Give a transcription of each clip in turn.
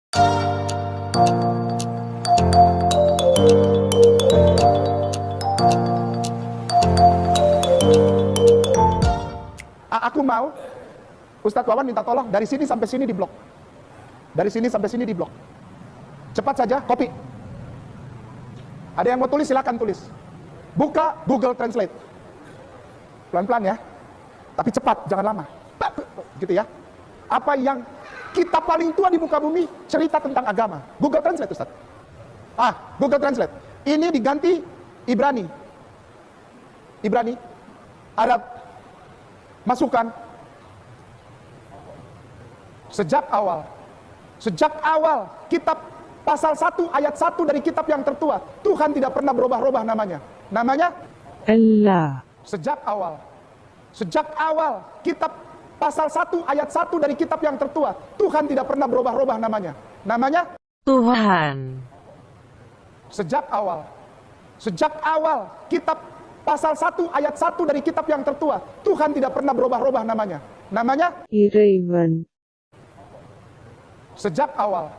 Aku mau Ustadz Wawan minta tolong dari sini sampai sini diblok. Dari sini sampai sini diblok. Cepat saja, copy. Ada yang mau tulis, silakan tulis. Buka Google Translate. Pelan-pelan ya. Tapi cepat, jangan lama. Gitu ya. Apa yang kitab paling tua di muka bumi cerita tentang agama? Google Translate, Ustadz. Google Translate. Ini diganti Ibrani. Ibrani, Arab. Masukkan. Sejak awal kitab pasal 1 ayat 1 dari kitab yang tertua, Tuhan tidak pernah berubah-ubah namanya. Namanya Allah. Sejak awal kitab pasal 1 ayat 1 dari kitab yang tertua, Tuhan tidak pernah berubah-ubah namanya. Namanya Tuhan. Sejak awal kitab pasal 1 ayat 1 dari kitab yang tertua, Tuhan tidak pernah berubah-ubah namanya. Namanya 이름은 Sejak awal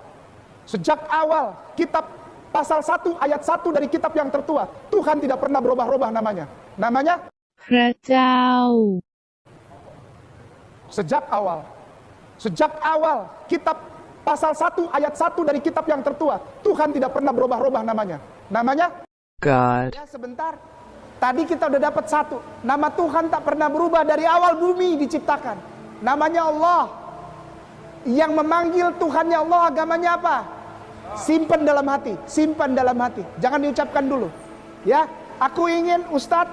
kitab pasal 1 ayat 1 dari kitab yang tertua, Tuhan tidak pernah berubah-ubah namanya. Namanya พระเจ้า Sejak awal kitab pasal 1 ayat 1 dari kitab yang tertua, Tuhan tidak pernah berubah-ubah namanya. Namanya God. Ya sebentar. Tadi kita udah dapat satu. Nama Tuhan tak pernah berubah dari awal bumi diciptakan. Namanya Allah. Yang memanggil Tuhannya Allah, agamanya apa? Simpan dalam hati. Jangan diucapkan dulu. Ya, aku ingin Ustadz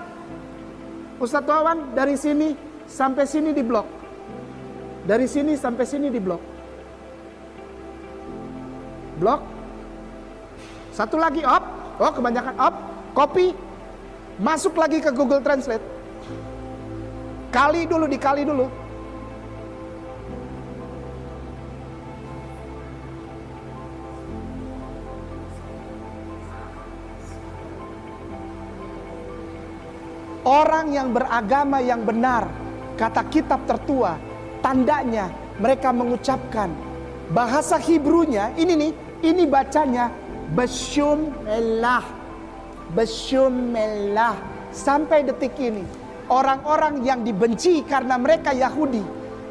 Wawan dari sini sampai sini diblok. Dari sini sampai sini diblok. Blok. Satu lagi op. Oh, kebanyakan op. Copy. Masuk lagi ke Google Translate. Dikali dulu. Orang yang beragama yang benar, kata kitab tertua, tandanya mereka mengucapkan bahasa Hebrunya, ini bacanya Bashum Elah. Sampai detik ini orang-orang yang dibenci karena mereka Yahudi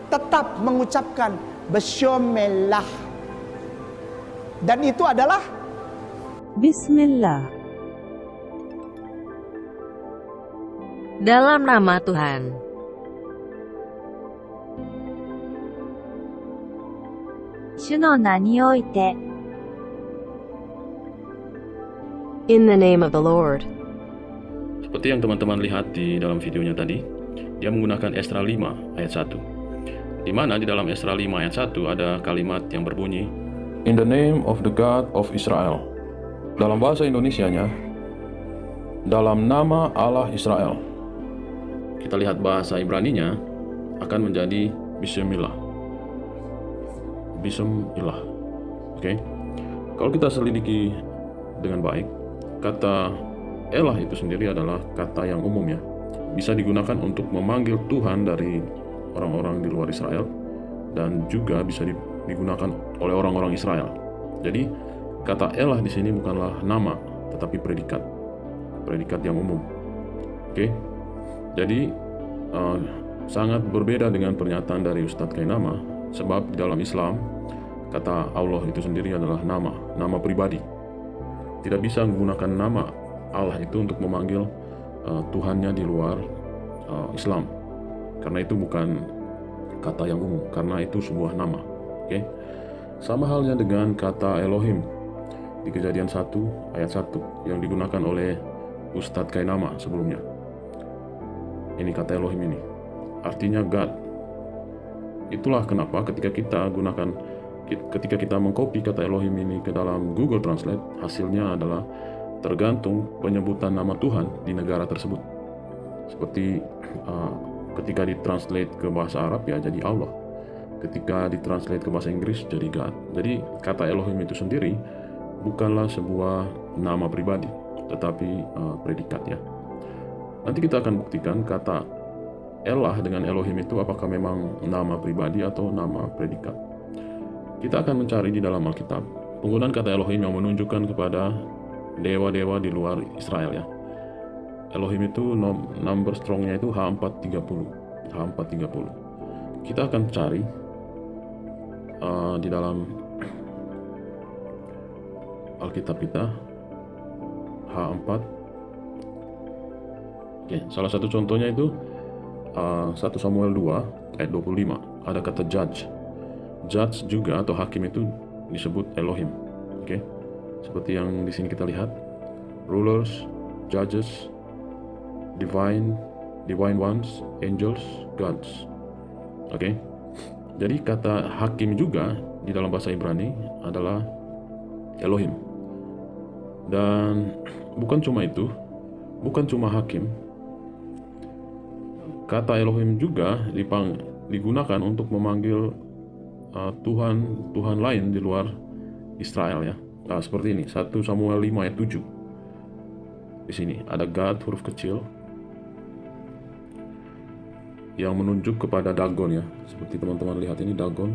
tetap mengucapkan Beshomelah, dan itu adalah Bismillah. Dalam nama Tuhan. In the name of the Lord. Seperti yang teman-teman lihat di dalam videonya tadi, dia menggunakan Esra 5 ayat 1. Di mana di dalam Esra 5 ayat 1 ada kalimat yang berbunyi, In the name of the God of Israel. Dalam bahasa Indonesianya, dalam nama Allah Israel. Kita lihat bahasa Ibraninya akan menjadi Bismillah. Bismillah. Oke. Kalau kita selidiki dengan baik, kata Elah itu sendiri adalah kata yang umum ya. Bisa digunakan untuk memanggil Tuhan dari orang-orang di luar Israel, dan juga bisa digunakan oleh orang-orang Israel. Jadi kata Elah di sini bukanlah nama, tetapi predikat. Predikat yang umum. Oke. Jadi sangat berbeda dengan pernyataan dari Ustadz Kainama, sebab di dalam Islam kata Allah itu sendiri adalah nama pribadi. Tidak bisa menggunakan nama Allah itu untuk memanggil Tuhannya di luar Islam, karena itu bukan kata yang umum, karena itu sebuah nama. Oke. Sama halnya dengan kata Elohim di Kejadian 1 ayat 1 yang digunakan oleh Ustadz Kainama sebelumnya. Ini kata Elohim ini artinya God. Itulah kenapa ketika kita mengcopy kata Elohim ini ke dalam Google Translate, hasilnya adalah tergantung penyebutan nama Tuhan di negara tersebut. Seperti ketika ditranslate ke bahasa Arab ya jadi Allah, ketika ditranslate ke bahasa Inggris jadi God. Jadi kata Elohim itu sendiri bukanlah sebuah nama pribadi, tetapi predikat ya. Nanti kita akan buktikan kata Elah dengan Elohim itu apakah memang nama pribadi atau nama predikat. kita akan mencari di dalam Alkitab penggunaan kata Elohim yang menunjukkan kepada dewa-dewa di luar Israel ya. Elohim itu number strongnya itu H430. Kita akan cari di dalam Alkitab kita H4. Oke, salah satu contohnya itu 1 Samuel 2 ayat 25. Ada kata judge. Judge juga atau hakim itu disebut Elohim. Oke. Seperti yang di sini kita lihat. Rulers, judges, divine ones, angels, gods. Oke. Jadi kata hakim juga di dalam bahasa Ibrani adalah Elohim. Dan bukan cuma itu, bukan cuma hakim. Kata Elohim juga digunakan untuk memanggil Tuhan lain di luar Israel ya. Nah, seperti ini 1 Samuel 5 ayat 7. Di sini ada God huruf kecil yang menunjuk kepada Dagon ya. Seperti teman-teman lihat ini Dagon.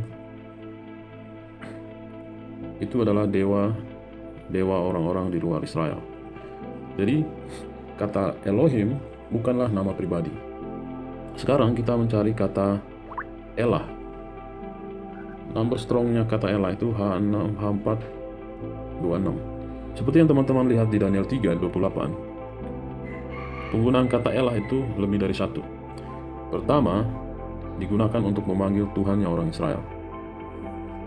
Itu adalah dewa orang-orang di luar Israel. Jadi kata Elohim bukanlah nama pribadi. Sekarang kita mencari kata Elah. Number strongnya kata Elah itu H426. Seperti yang teman-teman lihat di Daniel 3:28. Penggunaan kata Elah itu lebih dari satu. Pertama, digunakan untuk memanggil Tuhannya orang Israel.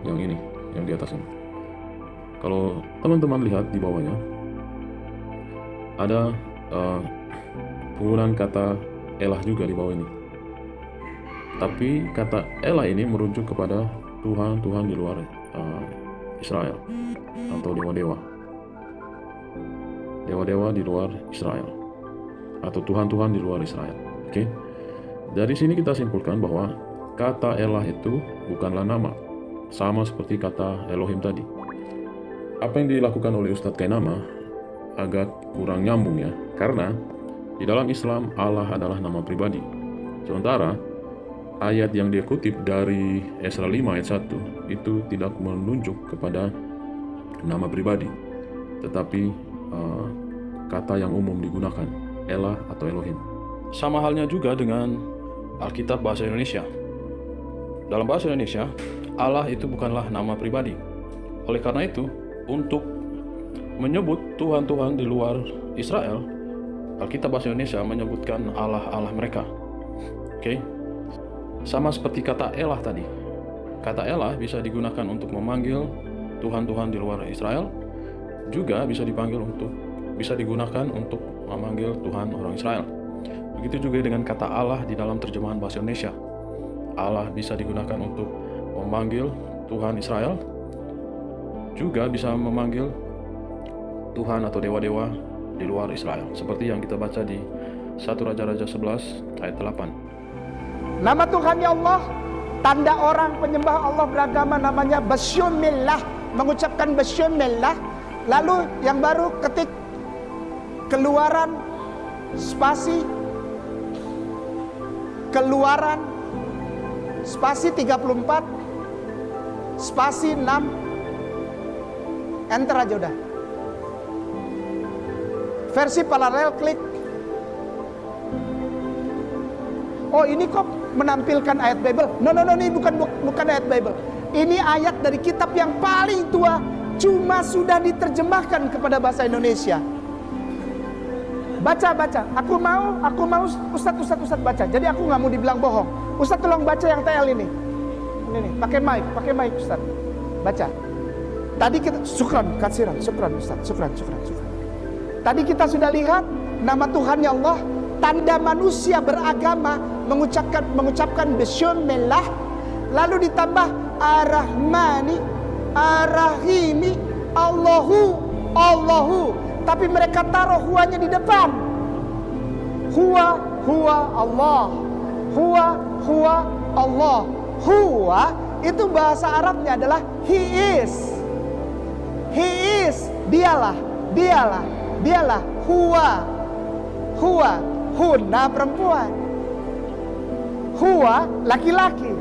Yang ini, yang di atas ini. Kalau teman-teman lihat di bawahnya, ada penggunaan kata Elah juga di bawah ini. Tapi kata Elah ini merujuk kepada Tuhan di luar Israel atau dewa-dewa di luar Israel atau Tuhan di luar Israel. Oke. Dari sini kita simpulkan bahwa kata Elah itu bukanlah nama, sama seperti kata Elohim tadi. Apa yang dilakukan oleh Ustadz Kainama agak kurang nyambung ya, karena di dalam Islam Allah adalah nama pribadi. Sementara ayat yang dia kutip dari Esra 5 ayat 1 itu tidak menunjuk kepada nama pribadi, tetapi kata yang umum digunakan, Elah atau Elohim. Sama halnya juga dengan Alkitab bahasa Indonesia. Dalam bahasa Indonesia, Allah itu bukanlah nama pribadi. Oleh karena itu, untuk menyebut Tuhan di luar Israel, Alkitab bahasa Indonesia menyebutkan Allah mereka. Oke. Sama seperti kata Elah tadi. Kata Elah bisa digunakan untuk memanggil Tuhan di luar Israel, juga bisa digunakan untuk memanggil Tuhan orang Israel. Begitu juga dengan kata Allah di dalam terjemahan bahasa Indonesia. Allah bisa digunakan untuk memanggil Tuhan Israel, juga bisa memanggil Tuhan atau dewa-dewa di luar Israel, seperti yang kita baca di 1 Raja-Raja 11 ayat 8. Nama Tuhannya Allah, tanda orang penyembah Allah beragama namanya Basyumillah, mengucapkan Basyumillah. Lalu yang baru ketik Keluaran spasi 34 spasi 6, enter aja udah. Versi paralel klik. Oh, ini kok menampilkan ayat Bible? No, ini bukan ayat Bible. Ini ayat dari kitab yang paling tua, cuma sudah diterjemahkan kepada bahasa Indonesia. Baca. Aku mau Ustadz baca. Jadi aku nggak mau dibilang bohong. Ustadz tolong baca yang TL ini. Ini nih, pakai mic Ustadz. Baca. Tadi kita syukran Ustadz. Syukran. Tadi kita sudah lihat nama Tuhannya Allah, tanda manusia beragama mengucapkan Bismillah, lalu ditambah Ar-Rahmani, Ar-Rahimi, Allahu. Tapi mereka taruh huanya di depan. Huwa Allah. Huwa Allah. Huwa itu bahasa Arabnya adalah He is. Dialah. Huwa. Hunna perempuan. Huwa laki-laki.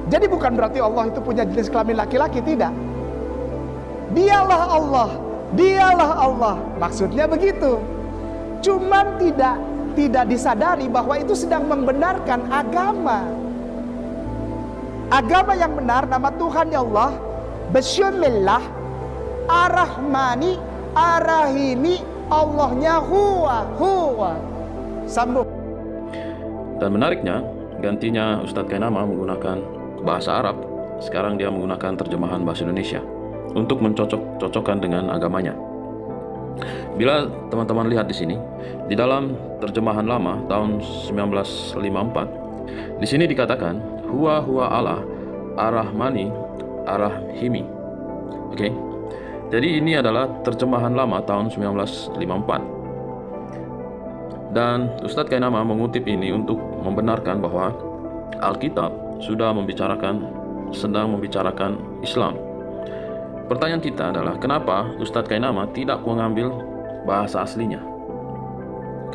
Jadi bukan berarti Allah itu punya jenis kelamin laki-laki, tidak. Dialah Allah, dialah Allah. Maksudnya begitu. Cuman tidak disadari bahwa itu sedang membenarkan agama. Agama yang benar, nama Tuhan ya Allah, Bismillah, Ar-Rahmani, Ar-Rahimi, Allahnya huwa. Sambung. Dan menariknya, gantinya Ustadz Kainama menggunakan bahasa Arab, sekarang dia menggunakan terjemahan bahasa Indonesia untuk mencocok-cocokkan dengan agamanya. Bila teman-teman lihat di sini, di dalam terjemahan lama tahun 1954, di sini dikatakan huwa Allah Ar-Rahmani Ar-Rahimi. Oke. Jadi ini adalah terjemahan lama tahun 1954. Dan Ustadz Kainama mengutip ini untuk membenarkan bahwa Alkitab sedang membicarakan Islam. Pertanyaan kita adalah, kenapa Ustadz Kainama tidak mengambil bahasa aslinya?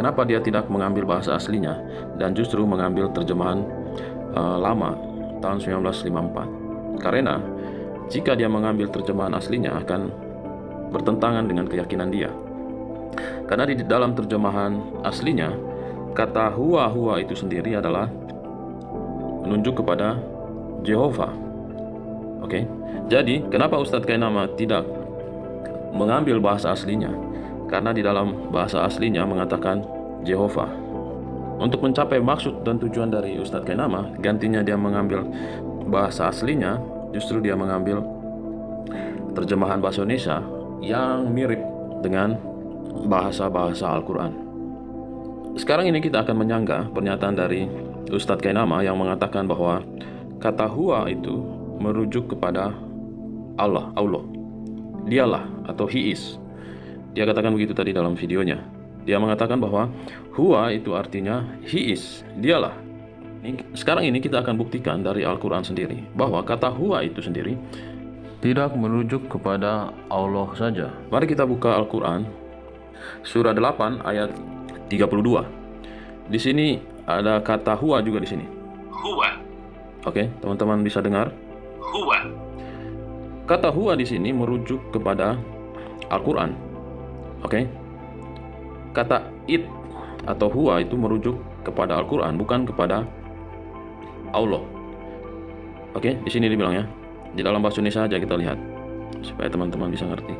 Kenapa dia tidak mengambil bahasa aslinya dan justru mengambil terjemahan lama tahun 1954? Karena jika dia mengambil terjemahan aslinya akan bertentangan dengan keyakinan dia. Karena di dalam terjemahan aslinya, kata huwa itu sendiri adalah menunjuk kepada Jehovah. Oke. Jadi, kenapa Ustadz Kainama tidak mengambil bahasa aslinya? Karena di dalam bahasa aslinya mengatakan Jehovah. Untuk mencapai maksud dan tujuan dari Ustadz Kainama, gantinya dia mengambil bahasa aslinya, justru dia mengambil terjemahan bahasa Indonesia yang mirip dengan bahasa-bahasa Al-Quran. Sekarang ini kita akan menyanggah pernyataan dari Ustadz Kainama yang mengatakan bahwa kata huwa itu merujuk kepada Allah. Dialah atau he is. Dia katakan begitu tadi dalam videonya. Dia mengatakan bahwa huwa itu artinya he is, dialah. Sekarang ini kita akan buktikan dari Al-Quran sendiri bahwa kata huwa itu sendiri tidak merujuk kepada Allah saja. Mari kita buka Al-Quran surah 8 ayat 32. Di sini ada kata huwa juga di sini. Huwa. Oke, teman-teman bisa dengar? Huwa. Kata huwa di sini merujuk kepada Al-Quran. Oke. Kata it atau huwa itu merujuk kepada Al-Quran, bukan kepada Allah. Oke, di sini dibilang ya. Di dalam bahasa Indonesia saja kita lihat supaya teman-teman bisa ngerti.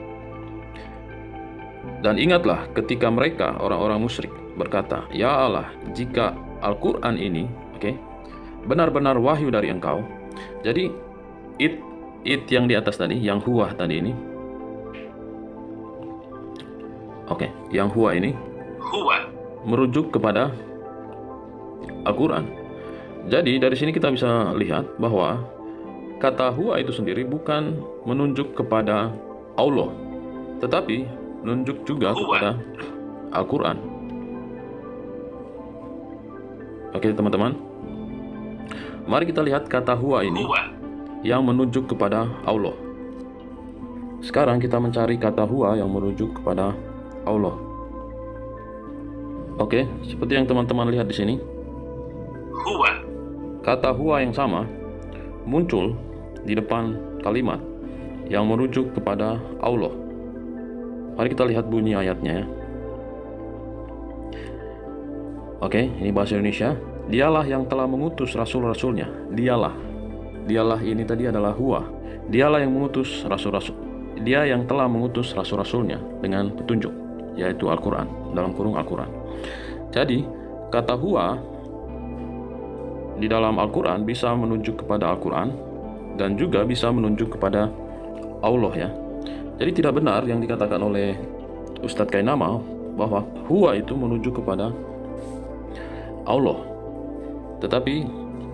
Dan ingatlah ketika mereka orang-orang musyrik berkata, "Ya Allah, jika Al-Quran ini, benar-benar wahyu dari Engkau." Jadi it yang di atas tadi, yang huwa tadi ini, yang huwa ini merujuk kepada Al-Quran. Jadi dari sini kita bisa lihat bahwa kata huwa itu sendiri bukan menunjuk kepada Allah, tetapi menunjuk juga kepada Al-Quran. Oke teman-teman, mari kita lihat kata huwa ini yang menunjuk kepada Allah. Sekarang kita mencari kata huwa yang merujuk kepada Allah. Oke, seperti yang teman-teman lihat di sini, kata huwa yang sama muncul di depan kalimat yang merujuk kepada Allah. Mari kita lihat bunyi ayatnya ya. Oke, ini bahasa Indonesia. Dialah yang telah mengutus rasul-rasulnya. Dialah ini tadi adalah huwa. Dialah yang mengutus rasul-rasul. Dia yang telah mengutus rasul-rasulnya dengan petunjuk, yaitu Al-Quran, dalam kurung Al-Quran. Jadi kata huwa di dalam Al-Quran bisa menunjuk kepada Al-Quran dan juga bisa menunjuk kepada Allah ya. Jadi tidak benar yang dikatakan oleh Ustadz Kainama bahwa huwa itu menuju kepada Allah. Tetapi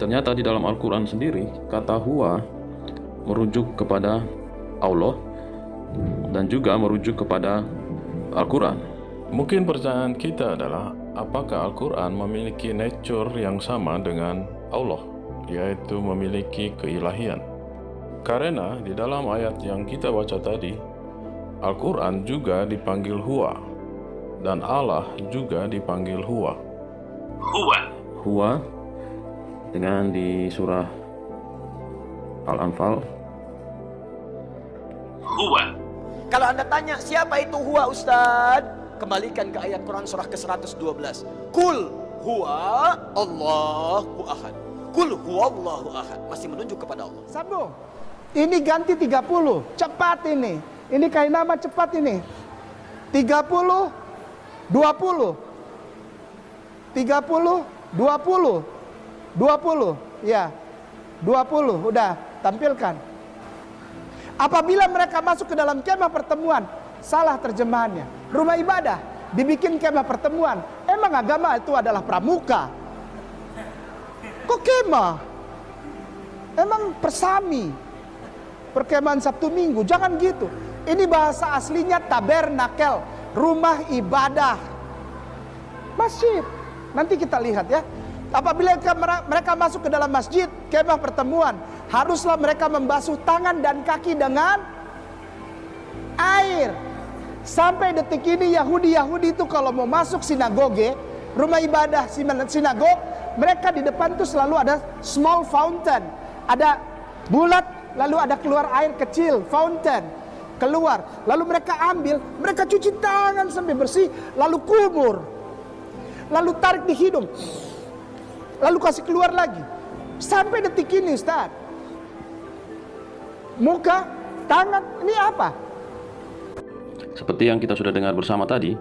ternyata di dalam Al-Quran sendiri kata huwa merujuk kepada Allah dan juga merujuk kepada Al-Quran. Mungkin pertanyaan kita adalah, apakah Al-Quran memiliki nature yang sama dengan Allah, yaitu memiliki keilahian? Karena di dalam ayat yang kita baca tadi, Al-Quran juga dipanggil huwa, dan Allah juga dipanggil huwa. Huwa dengan di surah Al-Anfal. Huwa. Kalau Anda tanya siapa itu huwa Ustaz, kembalikan ke ayat Quran surah ke-112. Kul huwa Allahu ahad. Kul huwa Allahu ahad. Masih menunjuk kepada Allah. Sambung. Ini ganti 30. Cepat ini. Ini kain nama cepat ini. 30, 20. 30, 20. 20. Ya. 20. Udah, tampilkan. Apabila mereka masuk ke dalam kemah pertemuan, salah terjemahannya. Rumah ibadah dibikin kemah pertemuan. Emang agama itu adalah pramuka? Kok kemah? Emang persami, perkemahan Sabtu Minggu? Jangan gitu. Ini bahasa aslinya tabernakel, rumah ibadah, masjid. Nanti kita lihat ya. Apabila mereka masuk ke dalam masjid, kemah pertemuan, haruslah mereka membasuh tangan dan kaki dengan air. Sampai detik ini Yahudi itu kalau mau masuk sinagoge, rumah ibadah sinagog, mereka di depan tuh selalu ada small fountain. Ada bulat, lalu ada keluar air kecil, fountain. Keluar, lalu mereka ambil, mereka cuci tangan sampai bersih, lalu kumur. Lalu tarik di hidung. Lalu kasih keluar lagi. Sampai detik ini Ustaz. Muka, tangan, ini apa? Seperti yang kita sudah dengar bersama tadi,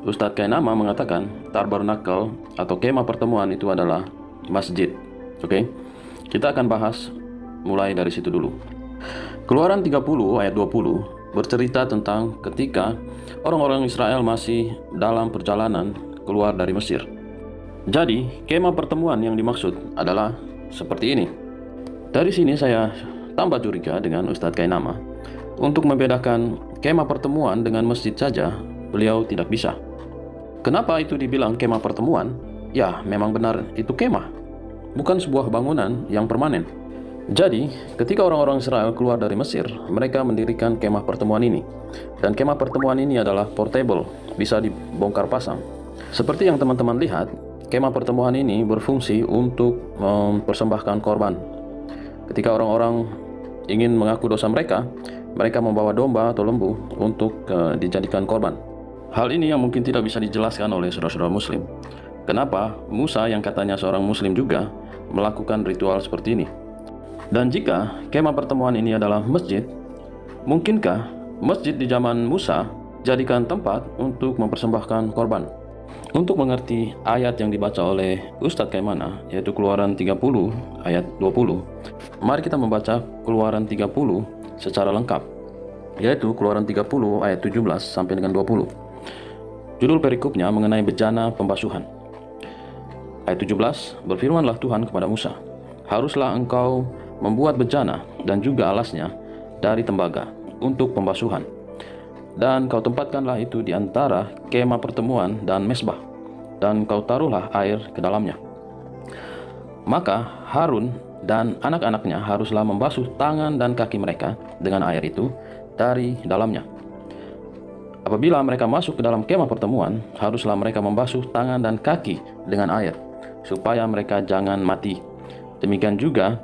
Ustadz Kainama mengatakan tabernakel atau kemah pertemuan itu adalah masjid. Oke, kita akan bahas mulai dari situ dulu. Keluaran 30 ayat 20 bercerita tentang ketika orang-orang Israel masih dalam perjalanan keluar dari Mesir. Jadi, kemah pertemuan yang dimaksud adalah seperti ini. Dari sini saya tambah curiga dengan Ustadz Kainama. Untuk membedakan kemah pertemuan dengan masjid saja, beliau tidak bisa. Kenapa itu dibilang kemah pertemuan? Ya, memang benar itu kemah, bukan sebuah bangunan yang permanen. Jadi, ketika orang-orang Israel keluar dari Mesir, mereka mendirikan kemah pertemuan ini. Dan kemah pertemuan ini adalah portable, bisa dibongkar pasang. Seperti yang teman-teman lihat, kemah pertemuan ini berfungsi untuk mempersembahkan korban. Ketika orang-orang ingin mengaku dosa mereka, mereka membawa domba atau lembu untuk dijadikan korban. Hal ini yang mungkin tidak bisa dijelaskan oleh saudara-saudara muslim. Kenapa Musa yang katanya seorang muslim juga melakukan ritual seperti ini? Dan jika kemah pertemuan ini adalah masjid, mungkinkah masjid di zaman Musa jadikan tempat untuk mempersembahkan korban? Untuk mengerti ayat yang dibaca oleh Ustadz Kaimana, yaitu Keluaran 30 ayat 20, mari kita membaca Keluaran 30 secara lengkap, yaitu Keluaran 30 ayat 17 sampai dengan 20. Judul perikopnya mengenai bejana pembasuhan. Ayat 17, berfirmanlah Tuhan kepada Musa, haruslah engkau membuat bejana dan juga alasnya dari tembaga untuk pembasuhan. Dan kau tempatkanlah itu di antara kemah pertemuan dan mesbah, dan kau taruhlah air ke dalamnya. Maka Harun dan anak-anaknya haruslah membasuh tangan dan kaki mereka dengan air itu dari dalamnya. Apabila mereka masuk ke dalam kemah pertemuan, haruslah mereka membasuh tangan dan kaki dengan air, supaya mereka jangan mati. Demikian juga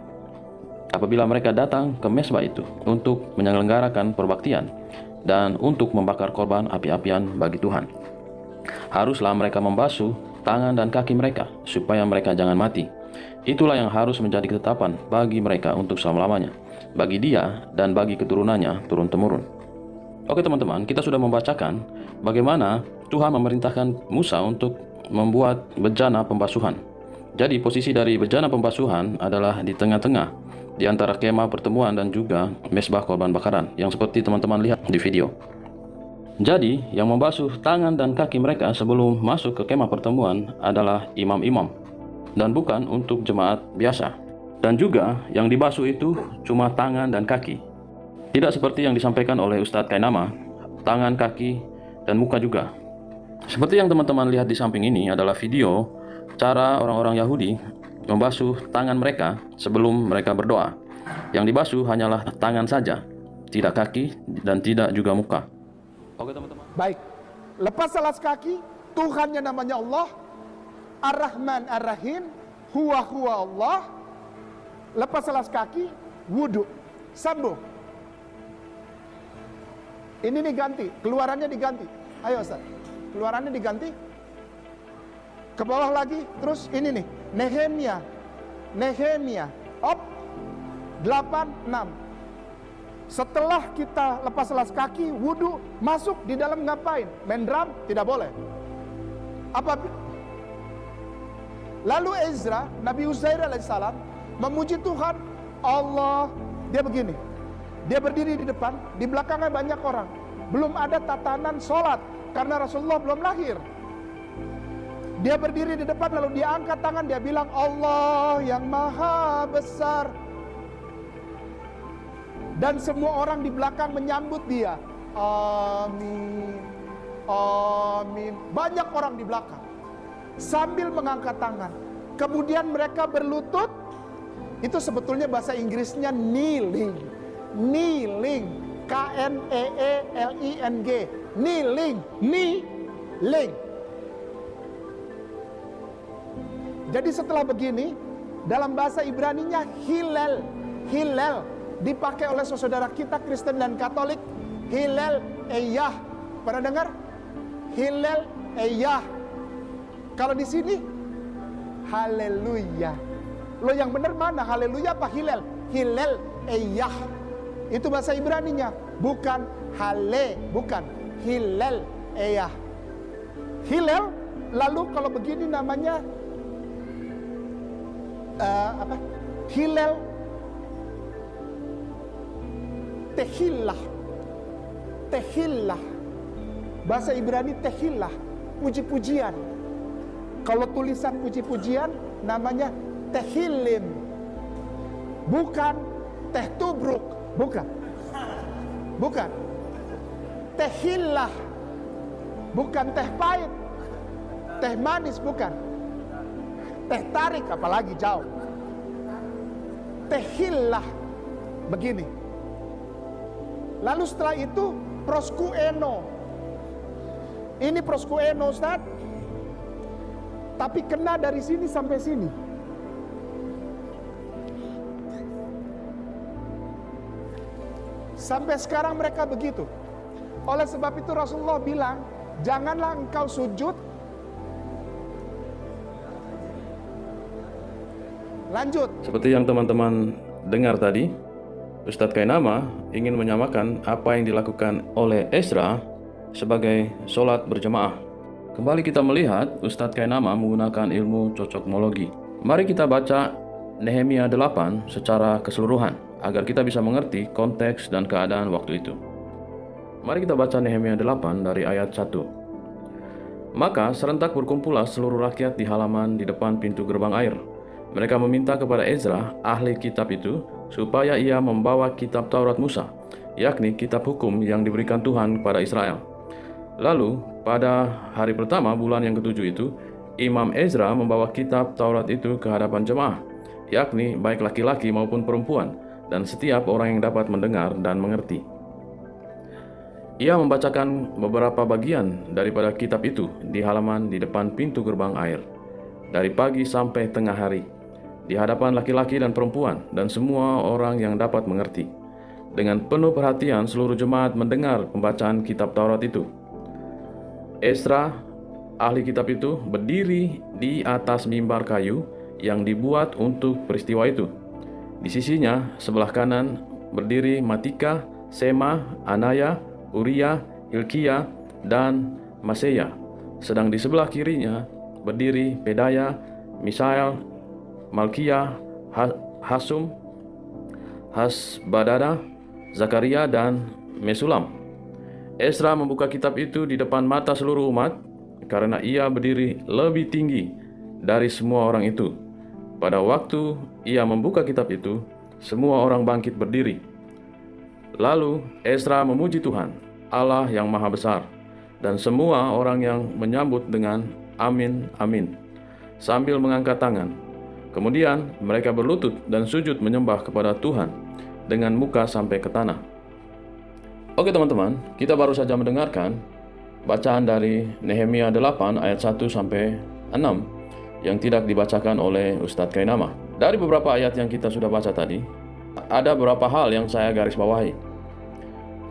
apabila mereka datang ke mesbah itu untuk menyelenggarakan perbaktian dan untuk membakar korban api-apian bagi Tuhan, haruslah mereka membasuh tangan dan kaki mereka supaya mereka jangan mati. Itulah yang harus menjadi ketetapan bagi mereka untuk selama-lamanya, bagi dia dan bagi keturunannya turun-temurun. Oke teman-teman, kita sudah membacakan bagaimana Tuhan memerintahkan Musa untuk membuat bejana pembasuhan. Jadi posisi dari bejana pembasuhan adalah di tengah-tengah di antara kemah pertemuan dan juga mesbah korban bakaran, yang seperti teman-teman lihat di video. Jadi, yang membasuh tangan dan kaki mereka sebelum masuk ke kemah pertemuan adalah imam-imam, dan bukan untuk jemaat biasa. Dan juga yang dibasuh itu cuma tangan dan kaki. Tidak seperti yang disampaikan oleh Ustadz Kainama, tangan, kaki, dan muka juga. Seperti yang teman-teman lihat di samping ini adalah video cara orang-orang Yahudi membasuh tangan mereka sebelum mereka berdoa. Yang dibasuh hanyalah tangan saja, tidak kaki dan tidak juga muka. Oke teman-teman. Baik, lepas alas kaki, Tuhannya namanya Allah, Ar-Rahman Ar-Rahim, huwa Allah. Lepas alas kaki, wudhu, sambung. Ini diganti, keluarannya diganti. Ayo Ustaz, keluarannya diganti. Ke bawah lagi, terus ini nih, Nehemia, op, 8:6. Setelah kita lepas alas kaki, wudhu, masuk di dalam ngapain? Main drum? Tidak boleh. Apa? Lalu Ezra, Nabi Uzair alaihissalam, memuji Tuhan, Allah, dia begini. Dia berdiri di depan, di belakangnya banyak orang. Belum ada tatanan sholat, karena Rasulullah belum lahir. Dia berdiri di depan, lalu dia angkat tangan, dia bilang, Allah yang maha besar. Dan semua orang di belakang menyambut dia. Amin, amin. Banyak orang di belakang sambil mengangkat tangan. Kemudian mereka berlutut. Itu sebetulnya bahasa Inggrisnya kneeling. Kneeling, K-N-E-E-L-I-N-G, kneeling, kneeling. Jadi setelah begini, dalam bahasa Ibraninya Hillel, Hillel dipakai oleh saudara kita Kristen dan Katolik, Hillel Eyah. Pernah dengar? Hillel Eyah. Kalau di sini haleluya. Lo yang benar mana? Haleluya apa Hillel? Hillel Eyah. Itu bahasa Ibraninya, bukan hale, bukan Hillel Eyah. Hillel, lalu kalau begini namanya apa? Hillel Tehillah. Tehillah. Bahasa Ibrani Tehillah, puji-pujian. Kalau tulisan puji-pujian namanya Tehillim. Bukan teh tubruk, bukan. Bukan. Tehillah. Bukan teh pahit. Teh manis, bukan. Teh tarik apalagi jauh. Tehillah. Begini. Lalu setelah itu proskueno. Ini proskueno, Ustaz. Tapi kena dari sini sampai sini. Sampai sekarang mereka begitu. Oleh sebab itu Rasulullah bilang, janganlah engkau sujud. Lanjut. Seperti yang teman-teman dengar tadi, Ustadz Kainama ingin menyamakan apa yang dilakukan oleh Ezra sebagai sholat berjemaah. Kembali kita melihat Ustadz Kainama menggunakan ilmu cocokmologi. Mari kita baca Nehemia 8 secara keseluruhan agar kita bisa mengerti konteks dan keadaan waktu itu. Mari kita baca Nehemia 8 dari ayat 1. Maka serentak berkumpullah seluruh rakyat di halaman di depan pintu gerbang air. Mereka meminta kepada Ezra, ahli kitab itu, supaya ia membawa kitab Taurat Musa, yakni kitab hukum yang diberikan Tuhan kepada Israel. Lalu, pada hari pertama bulan yang ketujuh itu, Imam Ezra membawa kitab Taurat itu ke hadapan jemaah, yakni baik laki-laki maupun perempuan, dan setiap orang yang dapat mendengar dan mengerti. Ia membacakan beberapa bagian daripada kitab itu di halaman di depan pintu gerbang air, dari pagi sampai tengah hari, di hadapan laki-laki dan perempuan dan semua orang yang dapat mengerti. Dengan penuh perhatian seluruh jemaat mendengar pembacaan kitab Taurat itu. Ezra, ahli kitab itu, berdiri di atas mimbar kayu yang dibuat untuk peristiwa itu. Di sisinya sebelah kanan berdiri Matika, Sema, Anaya, Uria, Hilkia, dan Maseya. Sedang di sebelah kirinya berdiri Pedaya, Misael, Malkia, Hasum, Hasbadada, Zakaria, dan Mesulam. Ezra membuka kitab itu di depan mata seluruh umat karena ia berdiri lebih tinggi dari semua orang itu. Pada waktu ia membuka kitab itu, semua orang bangkit berdiri. Lalu Ezra memuji Tuhan, Allah yang Maha Besar, dan semua orang yang menyambut dengan amin, amin, sambil mengangkat tangan. Kemudian mereka berlutut dan sujud menyembah kepada Tuhan dengan muka sampai ke tanah. Oke teman-teman, kita baru saja mendengarkan bacaan dari Nehemia 8 ayat 1 sampai 6 yang tidak dibacakan oleh Ustadz Kainama. Dari beberapa ayat yang kita sudah baca tadi, ada beberapa hal yang saya garis bawahi.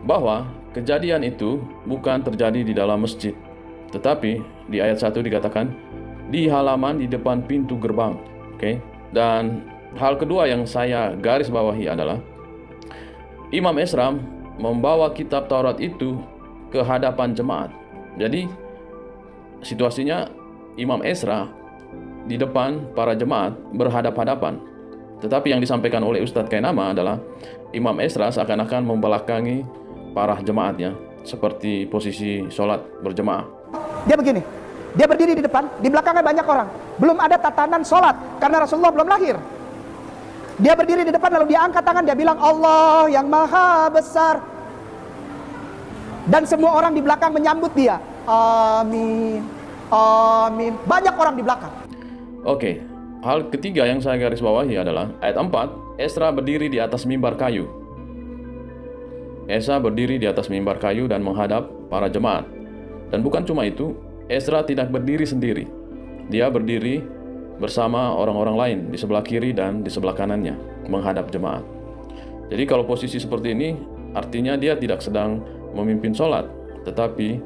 Bahwa kejadian itu bukan terjadi di dalam masjid, tetapi di ayat 1 dikatakan di halaman di depan pintu gerbang. Oke. Dan hal kedua yang saya garis bawahi adalah Imam Ezra membawa kitab Taurat itu ke hadapan jemaat. Jadi situasinya Imam Ezra di depan para jemaat berhadap-hadapan. Tetapi yang disampaikan oleh Ustadz Kainama adalah Imam Ezra seakan-akan membelakangi para jemaatnya seperti posisi sholat berjemaah. Dia begini, dia berdiri di depan, di belakangnya banyak orang. Belum ada tatanan sholat, karena Rasulullah belum lahir. Dia berdiri di depan lalu dia angkat tangan, dia bilang Allah yang maha besar. Dan semua orang di belakang menyambut dia. Amin, amin. Banyak orang di belakang. Oke, hal ketiga yang saya garis bawahi adalah ayat 4, Ezra berdiri di atas mimbar kayu. Ezra berdiri di atas mimbar kayu dan menghadap para jemaat. Dan bukan cuma itu, Ezra tidak berdiri sendiri. Dia berdiri bersama orang-orang lain di sebelah kiri dan di sebelah kanannya menghadap jemaat. Jadi kalau posisi seperti ini, artinya dia tidak sedang memimpin sholat, tetapi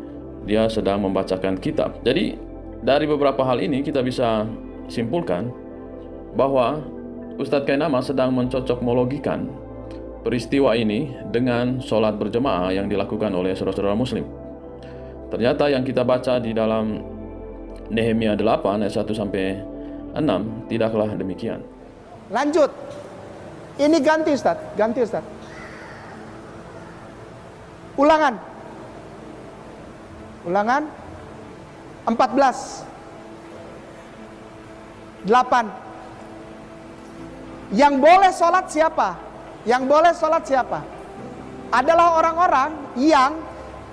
dia sedang membacakan kitab. Jadi dari beberapa hal ini kita bisa simpulkan bahwa Ustadz Kainama sedang mencocokmologikan peristiwa ini dengan sholat berjemaah yang dilakukan oleh saudara-saudara muslim. Ternyata yang kita baca di dalam Nehemia 8 ayat 1 sampai 6 tidaklah demikian. Lanjut. Ini ganti Ustaz, ganti Ustaz. Ulangan. Ulangan 14 8. Yang boleh sholat siapa? Yang boleh sholat siapa? Adalah orang-orang yang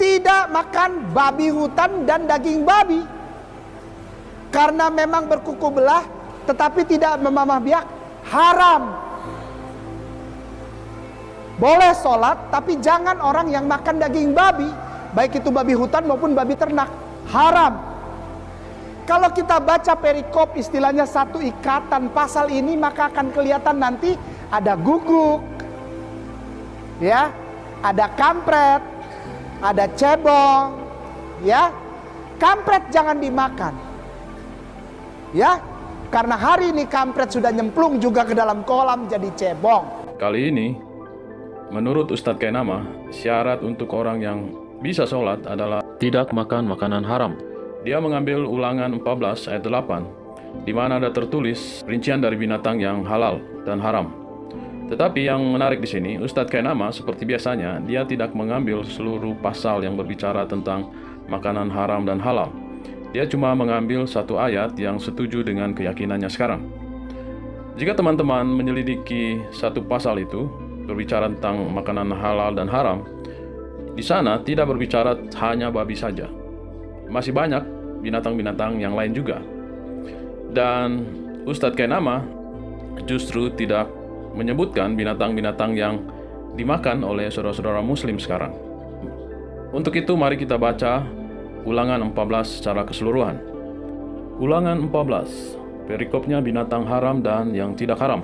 tidak makan babi hutan dan daging babi. Karena memang berkuku belah, tetapi tidak memamah biak, haram. Boleh sholat, tapi jangan orang yang makan daging babi, baik itu babi hutan maupun babi ternak, haram. Kalau kita baca perikop istilahnya satu ikatan pasal ini, maka akan kelihatan nanti ada guguk, ya, ada kampret, ada cebong, ya. Kampret jangan dimakan, ya, karena hari ini kampret sudah nyemplung juga ke dalam kolam jadi cebong. Kali ini, menurut Ustadz Kainama, syarat untuk orang yang bisa sholat adalah tidak makan makanan haram. Dia mengambil Ulangan 14 ayat 8, di mana ada tertulis rincian dari binatang yang halal dan haram. Tetapi yang menarik di sini, Ustadz Kainama seperti biasanya, dia tidak mengambil seluruh pasal yang berbicara tentang makanan haram dan halal. Dia cuma mengambil satu ayat yang setuju dengan keyakinannya sekarang. Jika teman-teman menyelidiki satu pasal itu, berbicara tentang makanan halal dan haram, di sana tidak berbicara hanya babi saja. Masih banyak binatang-binatang yang lain juga. Dan Ustadz Kainama justru tidak menyebutkan binatang-binatang yang dimakan oleh saudara-saudara muslim sekarang. Untuk itu mari kita baca Ulangan 14 secara keseluruhan. Ulangan 14, perikopnya binatang haram dan yang tidak haram.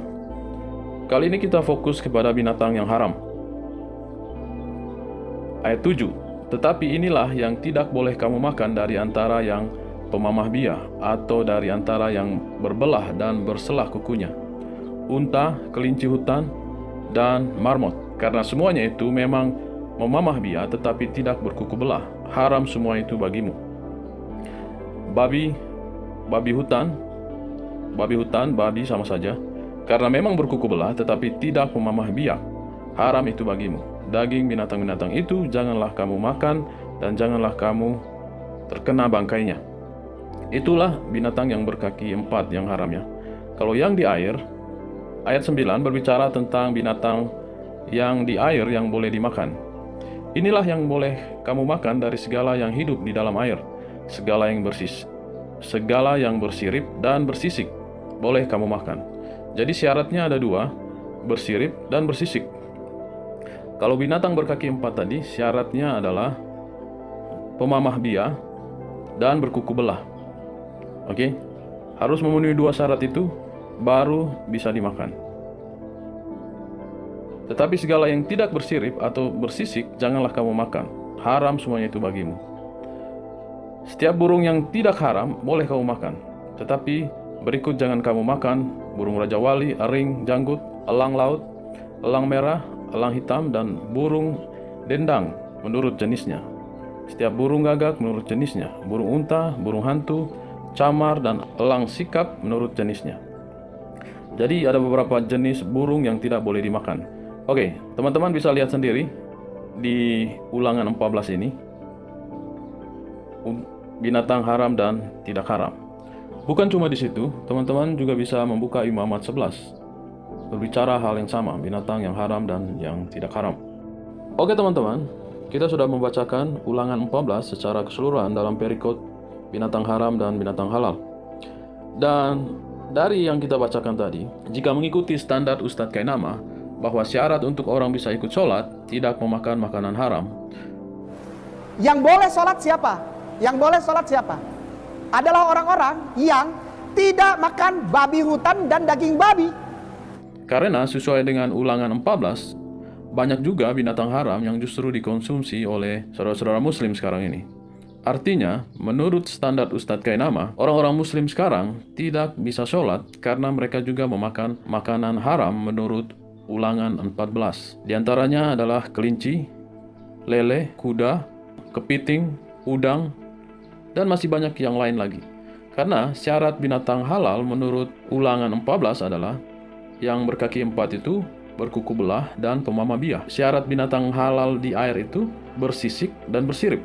Kali ini kita fokus kepada binatang yang haram. Ayat 7, tetapi inilah yang tidak boleh kamu makan dari antara yang pemamah biah atau dari antara yang berbelah dan berselah kukunya, unta, kelinci hutan, dan marmot. Karena semuanya itu memang memamah biah tetapi tidak berkuku belah. Haram semua itu bagimu. Babi hutan, babi sama saja. Karena memang berkuku belah tetapi tidak memamah biak, haram itu bagimu. Daging binatang-binatang itu janganlah kamu makan dan janganlah kamu terkena bangkainya. Itulah binatang yang berkaki 4 yang haramnya. Kalau yang di air, ayat 9 berbicara tentang binatang yang di air yang boleh dimakan. Inilah yang boleh kamu makan dari segala yang hidup di dalam air, segala yang bersirip dan bersisik boleh kamu makan. Jadi syaratnya ada 2, bersirip dan bersisik. Kalau binatang berkaki 4 tadi, syaratnya adalah pemamah biah dan berkuku belah. Oke, harus memenuhi 2 syarat itu, baru bisa dimakan. Tetapi segala yang tidak bersirip atau bersisik, janganlah kamu makan. Haram semuanya itu bagimu. Setiap burung yang tidak haram, boleh kamu makan. Tetapi berikut jangan kamu makan: burung rajawali, ering, janggut, elang laut, elang merah, elang hitam, dan burung dendang menurut jenisnya. Setiap burung gagak menurut jenisnya, burung unta, burung hantu, camar, dan elang sikap menurut jenisnya. Jadi ada beberapa jenis burung yang tidak boleh dimakan. Oke, teman-teman bisa lihat sendiri di Ulangan 14 ini, binatang haram dan tidak haram. Bukan cuma di situ, teman-teman juga bisa membuka Imamat 11, berbicara hal yang sama, binatang yang haram dan yang tidak haram. Oke teman-teman, kita sudah membacakan Ulangan 14 secara keseluruhan dalam perikop binatang haram dan binatang halal. Dan dari yang kita bacakan tadi, jika mengikuti standar Ustadz Kainama, bahwa syarat untuk orang bisa ikut sholat tidak memakan makanan haram. Yang boleh sholat siapa? Yang boleh sholat siapa? Adalah orang-orang yang tidak makan babi hutan dan daging babi. Karena sesuai dengan Ulangan 14, banyak juga binatang haram yang justru dikonsumsi oleh saudara-saudara muslim sekarang ini. Artinya, menurut standar Ustadz Kainama, orang-orang muslim sekarang tidak bisa sholat karena mereka juga memakan makanan haram menurut Ulangan 14. Di antaranya adalah kelinci, lele, kuda, kepiting, udang, dan masih banyak yang lain lagi. Karena syarat binatang halal menurut Ulangan 14 adalah yang berkaki 4 itu berkuku belah dan pemamah biah. Syarat binatang halal di air itu bersisik dan bersirip.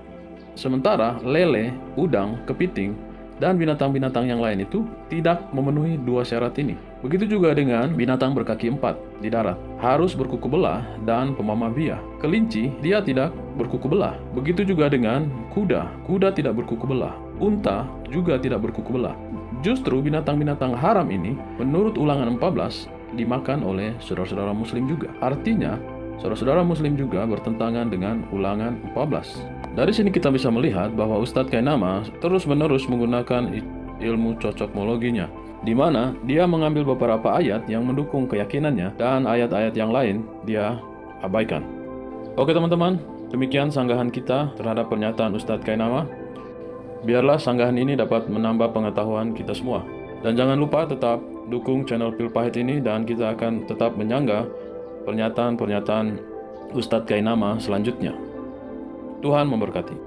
Sementara lele, udang, kepiting, dan binatang-binatang yang lain itu tidak memenuhi dua syarat ini. Begitu juga dengan binatang berkaki 4 di darat, harus berkuku belah dan pemamah biah. Kelinci, dia tidak berkuku belah. Begitu juga dengan kuda, kuda tidak berkuku belah. Unta juga tidak berkuku belah. Justru binatang-binatang haram ini menurut Ulangan 14 dimakan oleh saudara-saudara muslim juga. Artinya, saudara-saudara muslim juga bertentangan dengan Ulangan 14. Dari sini kita bisa melihat bahwa Ustadz Kainama terus-menerus menggunakan ilmu cocokmologinya, di mana dia mengambil beberapa ayat yang mendukung keyakinannya dan ayat-ayat yang lain dia abaikan. Oke teman-teman, demikian sanggahan kita terhadap pernyataan Ustadz Kainama. Biarlah sanggahan ini dapat menambah pengetahuan kita semua. Dan jangan lupa tetap dukung channel Pil Pahit ini, dan kita akan tetap menyanggah pernyataan-pernyataan Ustadz Kainama selanjutnya. Tuhan memberkati.